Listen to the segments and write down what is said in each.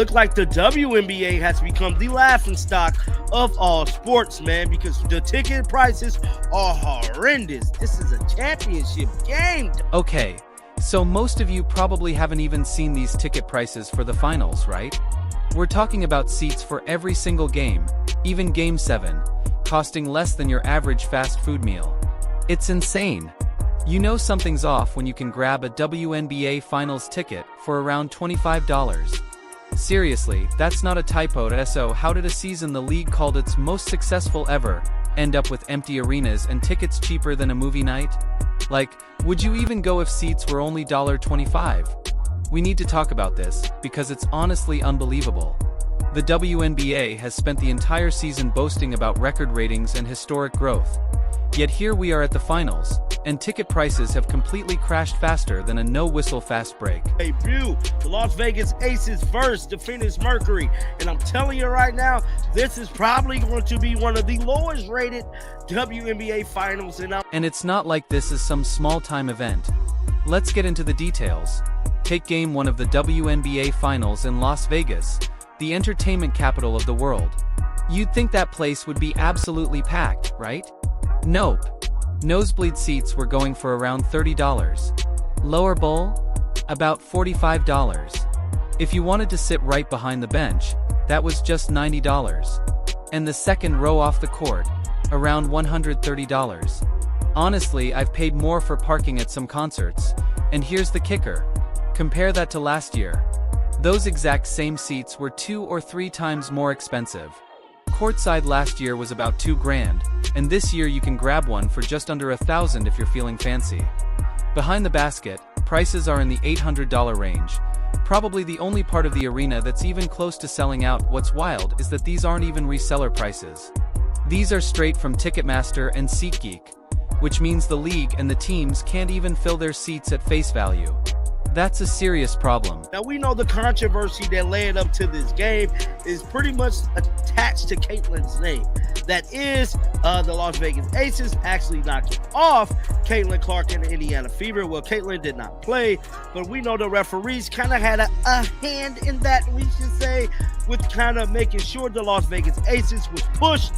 Look like the WNBA has become the laughingstock of all sports, man, because the ticket prices are horrendous. This is a championship game. Okay, so most of you probably haven't even seen these ticket prices for the finals, right? We're talking about seats for every single game, even Game 7, costing less than your average fast food meal. It's insane. You know something's off when you can grab a WNBA Finals ticket for around $25. Seriously, that's not a typo. So how did a season the league called its most successful ever end up with empty arenas and tickets cheaper than a movie night? Like, would you even go if seats were only $25? We need to talk about this, because it's honestly unbelievable. The WNBA has spent the entire season boasting about record ratings and historic growth. Yet here we are at the finals, and ticket prices have completely crashed faster than a no-whistle fast break. Debut, the Las Vegas Aces versus the Phoenix Mercury, and I'm telling you right now, this is probably going to be one of the lowest rated WNBA Finals. And it's not like this is some small-time event. Let's get into the details. Take Game 1 of the WNBA Finals in Las Vegas, the entertainment capital of the world. You'd think that place would be absolutely packed, right? Nope. Nosebleed seats were going for around $30. Lower bowl? About $45. If you wanted to sit right behind the bench, that was just $90. And the second row off the court, around $130. Honestly, I've paid more for parking at some concerts. And here's the kicker. Compare that to last year. Those exact same seats were 2 or 3 times more expensive. Courtside last year was about $2,000, and this year you can grab one for just under $1,000 if you're feeling fancy. Behind the basket, prices are in the $800 range. Probably the only part of the arena that's even close to selling out. What's wild is that these aren't even reseller prices. These are straight from Ticketmaster and SeatGeek, which means the league and the teams can't even fill their seats at face value. That's a serious problem. Now, we know the controversy that led up to this game is pretty much attached to Caitlin's name. That is the Las Vegas Aces actually knocking off Caitlin Clark and the Indiana Fever. Well, Caitlin did not play, but we know the referees kind of had a hand in that, we should say, with kind of making sure the Las Vegas Aces was pushed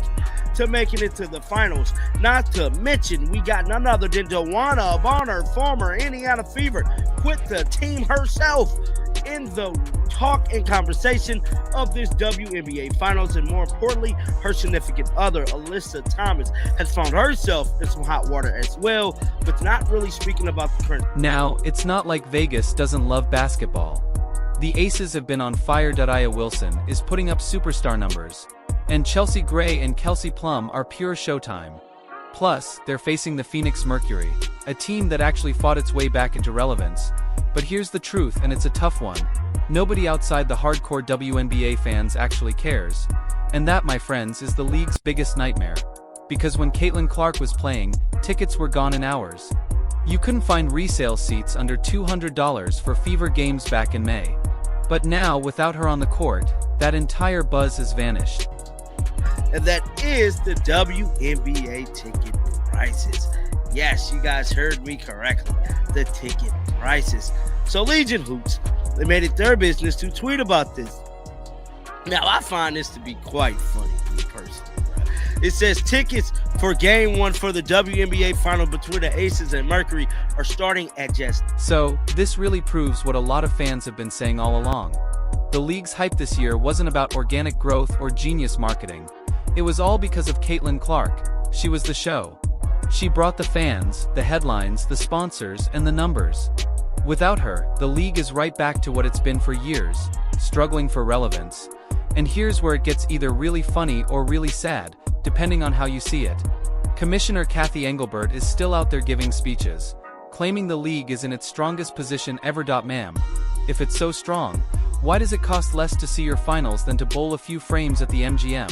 to making it to the finals. Not to mention, we got none other than Dewana Bonner, former Indiana Fever, quit the team herself in the talk and conversation of this WNBA Finals, and more importantly, her significant other, Alyssa Thomas, has found herself in some hot water as well, but not really speaking about the current. Now, it's not like Vegas doesn't love basketball. The Aces have been on fire. Aya Wilson is putting up superstar numbers, and Chelsea Gray and Kelsey Plum are pure showtime. Plus, they're facing the Phoenix Mercury, a team that actually fought its way back into relevance. But here's the truth, and it's a tough one. Nobody outside the hardcore WNBA fans actually cares. And that, my friends, is the league's biggest nightmare. Because when Caitlin Clark was playing, tickets were gone in hours. You couldn't find resale seats under $200 for Fever games back in May. But now, without her on the court, that entire buzz has vanished. And that is the WNBA ticket prices. Yes, you guys heard me correctly. The ticket prices. So Legion Hoops, they made it their business to tweet about this. Now, I find this to be quite funny, me personally. It says tickets for Game 1 for the WNBA Final between the Aces and Mercury are starting at just. So, this really proves what a lot of fans have been saying all along. The league's hype this year wasn't about organic growth or genius marketing. It was all because of Caitlin Clark. She was the show. She brought the fans, the headlines, the sponsors, and the numbers. Without her, the league is right back to what it's been for years, struggling for relevance. And here's where it gets either really funny or really sad, depending on how you see it. Commissioner Cathy Engelbert is still out there giving speeches, claiming the league is in its strongest position ever. Ma'am, if it's so strong, why does it cost less to see your finals than to bowl a few frames at the MGM?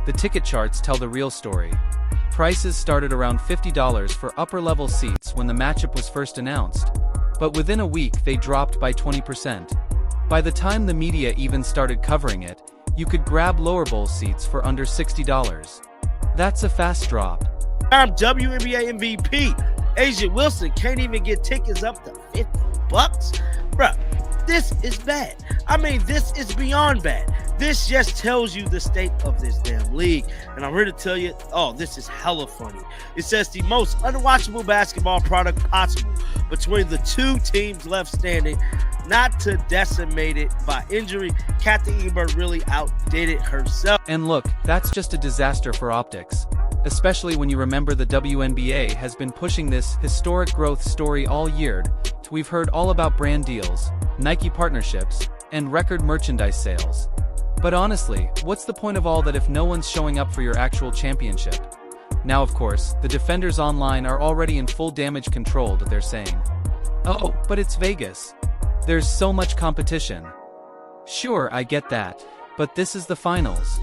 The ticket charts tell the real story. Prices started around $50 for upper-level seats when the matchup was first announced, but within a week they dropped by 20%. By the time the media even started covering it, you could grab lower bowl seats for under $60. That's a fast drop. I'm WNBA MVP. A'ja Wilson can't even get tickets up to $50. Bruh, This is bad. I mean, this is beyond bad. This just tells you the state of this damn league. And I'm here to tell you, oh, this is hella funny. It says the most unwatchable basketball product possible between the two teams left standing. Not to decimate it by injury, Cathy Engelbert really outdid it herself. And look, that's just a disaster for optics. Especially when you remember the WNBA has been pushing this historic growth story all year. We've heard all about brand deals, Nike partnerships, and record merchandise sales. But honestly, what's the point of all that if no one's showing up for your actual championship? Now of course, the defenders online are already in full damage control that they're saying, oh, but it's Vegas. There's so much competition. Sure, I get that, but this is the finals.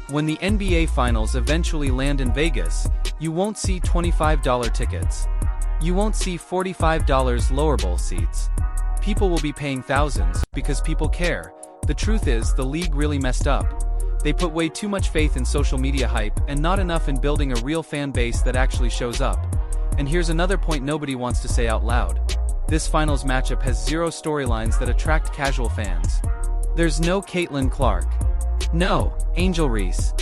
When the NBA Finals eventually land in Vegas, you won't see $25 tickets. You won't see $45 lower bowl seats. People will be paying thousands, because people care. The truth is, the league really messed up. They put way too much faith in social media hype and not enough in building a real fan base that actually shows up. And here's another point nobody wants to say out loud. This finals matchup has zero storylines that attract casual fans. There's no Caitlin Clark. No Angel Reese.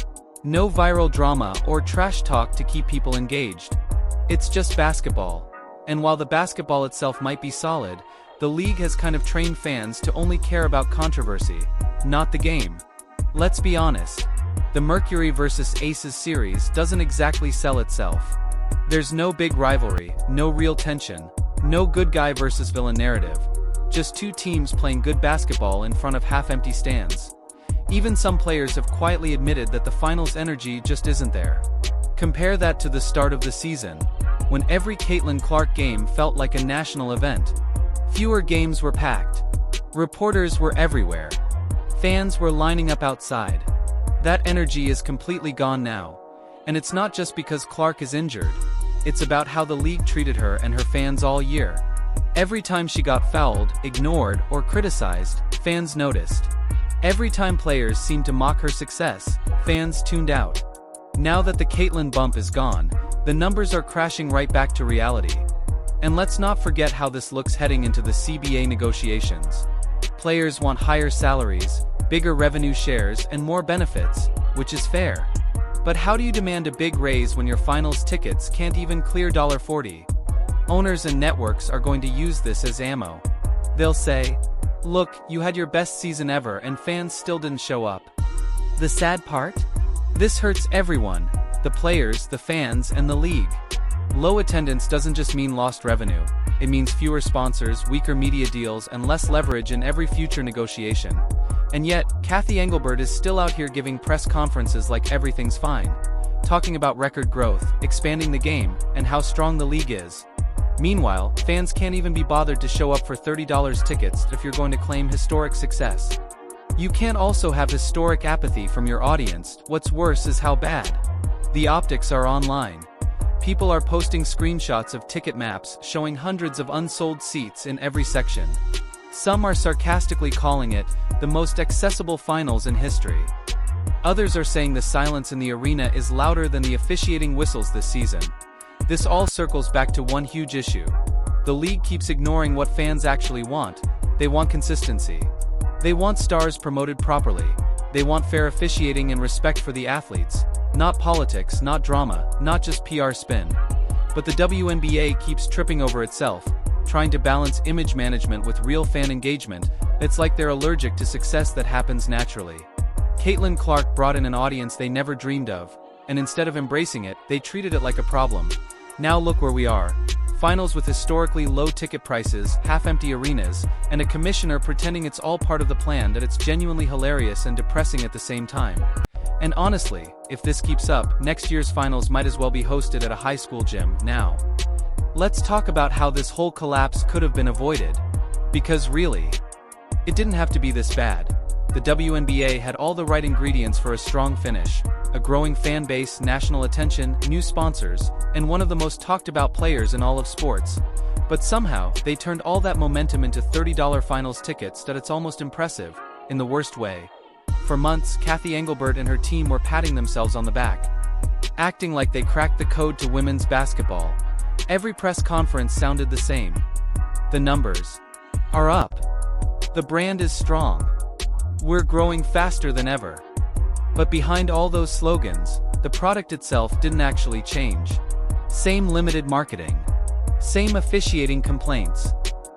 No viral drama or trash talk to keep people engaged. It's just basketball. And while the basketball itself might be solid, the league has kind of trained fans to only care about controversy, not the game. Let's be honest. The Mercury vs. Aces series doesn't exactly sell itself. There's no big rivalry, no real tension, no good guy versus villain narrative. Just two teams playing good basketball in front of half-empty stands. Even some players have quietly admitted that the finals energy just isn't there. Compare that to the start of the season, when every Caitlin Clark game felt like a national event. Fewer games were packed. Reporters were everywhere. Fans were lining up outside. That energy is completely gone now. And it's not just because Clark is injured. It's about how the league treated her and her fans all year. Every time she got fouled, ignored, or criticized, fans noticed. Every time players seemed to mock her success, fans tuned out. Now that the Caitlin bump is gone, the numbers are crashing right back to reality. And let's not forget how this looks heading into the CBA negotiations. Players want higher salaries, bigger revenue shares, and more benefits, which is fair. But how do you demand a big raise when your finals tickets can't even clear $40? Owners and networks are going to use this as ammo. They'll say, look, you had your best season ever and fans still didn't show up. The sad part? This hurts everyone, the players, the fans, and the league. Low attendance doesn't just mean lost revenue. It means fewer sponsors, weaker media deals, and less leverage in every future negotiation. And yet, Cathy Engelbert is still out here giving press conferences like everything's fine, talking about record growth, expanding the game, and how strong the league is. Meanwhile, fans can't even be bothered to show up for $30 tickets if you're going to claim historic success. You can't also have historic apathy from your audience. What's worse is how bad. The optics are online. People are posting screenshots of ticket maps showing hundreds of unsold seats in every section. Some are sarcastically calling it the most accessible finals in history. Others are saying the silence in the arena is louder than the officiating whistles this season. This all circles back to one huge issue. The league keeps ignoring what fans actually want. They want consistency. They want stars promoted properly. They want fair officiating and respect for the athletes. Not politics, not drama, not just PR spin. But the WNBA keeps tripping over itself, trying to balance image management with real fan engagement. It's like they're allergic to success that happens naturally. Caitlin Clark brought in an audience they never dreamed of, and instead of embracing it, they treated it like a problem. Now look where we are. Finals with historically low ticket prices, half-empty arenas, and a commissioner pretending it's all part of the plan. That it's genuinely hilarious and depressing at the same time. And honestly, if this keeps up, next year's finals might as well be hosted at a high school gym. Now, let's talk about how this whole collapse could have been avoided. Because really, it didn't have to be this bad. The WNBA had all the right ingredients for a strong finish: a growing fan base, national attention, new sponsors, and one of the most talked about players in all of sports. But somehow, they turned all that momentum into $30 finals tickets. That it's almost impressive, in the worst way. For months, Cathy Engelbert and her team were patting themselves on the back, acting like they cracked the code to women's basketball. Every press conference sounded the same. The numbers are up. The brand is strong. We're growing faster than ever. But behind all those slogans, the product itself didn't actually change. Same limited marketing. Same officiating complaints.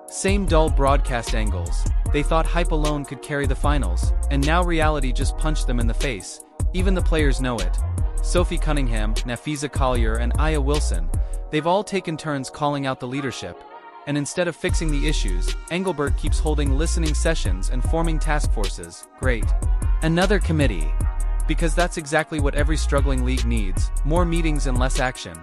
Same dull broadcast angles. They thought hype alone could carry the finals, and now reality just punched them in the face. Even the players know it. Sophie Cunningham, Nafisa Collier, and Aya Wilson, they've all taken turns calling out the leadership. And instead of fixing the issues, Engelbert keeps holding listening sessions and forming task forces. Great. Another committee. Because that's exactly what every struggling league needs, more meetings and less action.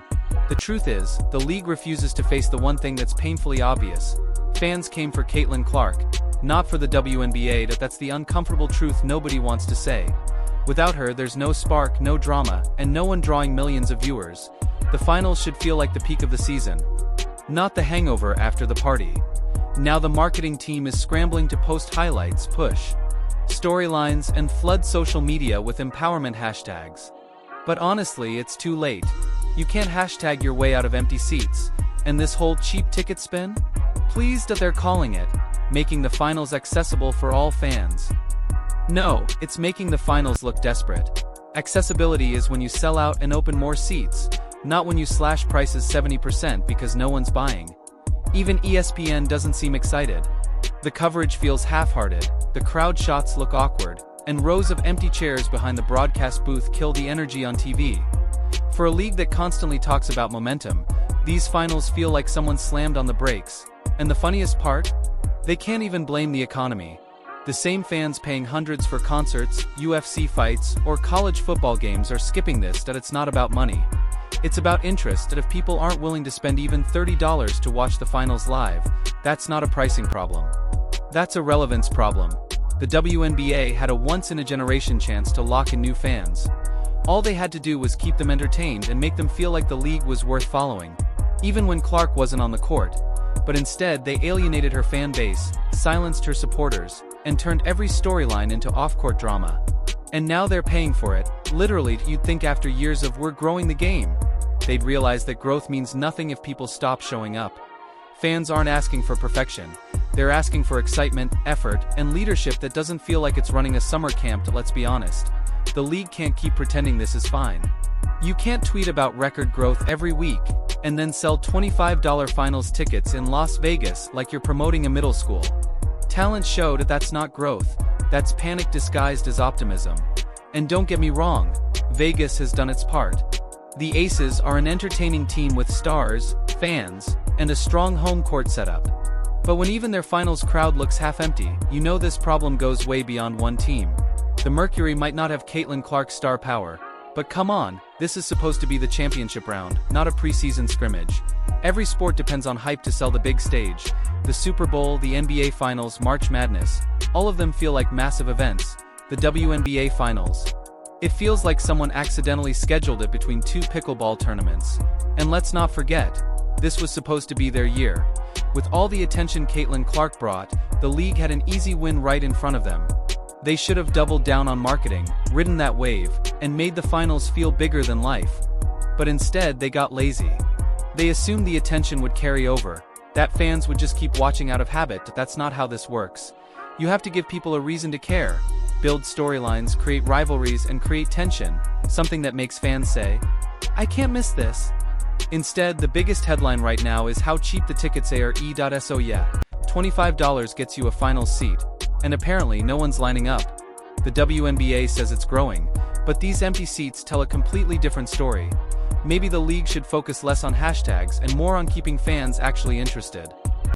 The truth is, the league refuses to face the one thing that's painfully obvious. Fans came for Caitlin Clark, not for the WNBA. That's the uncomfortable truth nobody wants to say. Without her, there's no spark, no drama, and no one drawing millions of viewers. The finals should feel like the peak of the season, not the hangover after the party. Now the marketing team is scrambling to post highlights, push storylines, and flood social media with empowerment hashtags. But honestly, it's too late. You can't hashtag your way out of empty seats. And this whole cheap ticket spin? Pleased that they're calling it making the finals accessible for all fans. No, it's making the finals look desperate. Accessibility is when you sell out and open more seats, not when you slash prices 70% because no one's buying. Even ESPN doesn't seem excited. The coverage feels half-hearted, the crowd shots look awkward, and rows of empty chairs behind the broadcast booth kill the energy on TV. For a league that constantly talks about momentum, these finals feel like someone slammed on the brakes. And the funniest part? They can't even blame the economy. The same fans paying hundreds for concerts, UFC fights, or college football games are skipping this. That it's not about money. It's about interest. That if people aren't willing to spend even $30 to watch the finals live, that's not a pricing problem. That's a relevance problem. The WNBA had a once-in-a-generation chance to lock in new fans. All they had to do was keep them entertained and make them feel like the league was worth following, even when Clark wasn't on the court. But instead, they alienated her fan base, silenced her supporters, and turned every storyline into off-court drama. And now they're paying for it. Literally, you'd think after years of "we're growing the game," they'd realize that growth means nothing if people stop showing up. Fans aren't asking for perfection. They're asking for excitement, effort, and leadership that doesn't feel like it's running a summer camp. Let's be honest. The league can't keep pretending this is fine. You can't tweet about record growth every week, and then sell $25 finals tickets in Las Vegas like you're promoting a middle school. Talent showed that that's not growth, that's panic disguised as optimism. And don't get me wrong, Vegas has done its part. The Aces are an entertaining team with stars, fans, and a strong home court setup. But when even their finals crowd looks half empty, you know this problem goes way beyond one team. The Mercury might not have Caitlin Clark's star power, but come on, this is supposed to be the championship round, not a preseason scrimmage. Every sport depends on hype to sell the big stage. The Super Bowl, the NBA Finals, March Madness, all of them feel like massive events. The WNBA Finals. It feels like someone accidentally scheduled it between two pickleball tournaments. And let's not forget, this was supposed to be their year. With all the attention Caitlin Clark brought, the league had an easy win right in front of them. They should have doubled down on marketing, ridden that wave, and made the finals feel bigger than life. But instead, they got lazy. They assumed the attention would carry over, that fans would just keep watching out of habit. That's not how this works. You have to give people a reason to care, build storylines, create rivalries, and create tension, something that makes fans say, "I can't miss this." Instead, the biggest headline right now is how cheap the tickets are. So yeah, $25 gets you a final seat. And apparently no one's lining up. The WNBA says it's growing, but these empty seats tell a completely different story. Maybe the league should focus less on hashtags and more on keeping fans actually interested.